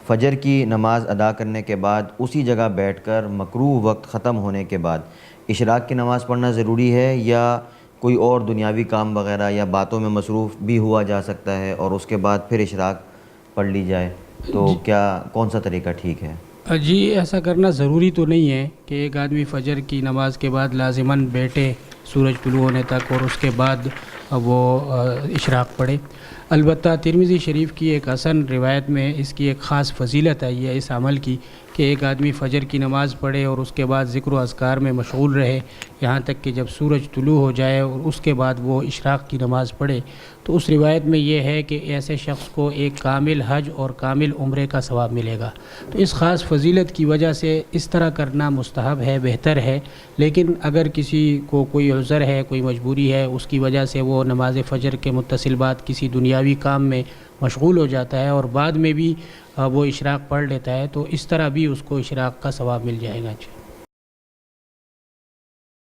فجر کی نماز ادا کرنے کے بعد اسی جگہ بیٹھ کر مکروہ وقت ختم ہونے کے بعد اشراق کی نماز پڑھنا ضروری ہے، یا کوئی اور دنیاوی کام وغیرہ یا باتوں میں مصروف بھی ہوا جا سکتا ہے اور اس کے بعد پھر اشراق پڑھ لی جائے؟ تو کیا کون سا طریقہ ٹھیک ہے؟ جی، ایسا کرنا ضروری تو نہیں ہے کہ ایک آدمی فجر کی نماز کے بعد لازماً بیٹھے سورج طلوع ہونے تک اور اس کے بعد وہ اشراق پڑھے۔ البتہ ترمذی شریف کی ایک حسن روایت میں اس کی ایک خاص فضیلت آئی ہے اس عمل کی کہ ایک آدمی فجر کی نماز پڑھے اور اس کے بعد ذکر و اذکار میں مشغول رہے یہاں تک کہ جب سورج طلوع ہو جائے اور اس کے بعد وہ اشراق کی نماز پڑھے۔ تو اس روایت میں یہ ہے کہ ایسے شخص کو ایک کامل حج اور کامل عمرے کا ثواب ملے گا۔ تو اس خاص فضیلت کی وجہ سے اس طرح کرنا مستحب ہے، بہتر ہے۔ لیکن اگر کسی کو کوئی عذر ہے، کوئی مجبوری ہے، اس کی وجہ سے وہ نماز فجر کے متصل بعد کسی دنیاوی کام میں مشغول ہو جاتا ہے اور بعد میں بھی وہ اشراق پڑھ لیتا ہے، تو اس طرح بھی اس کو اشراق کا ثواب مل جائے گا۔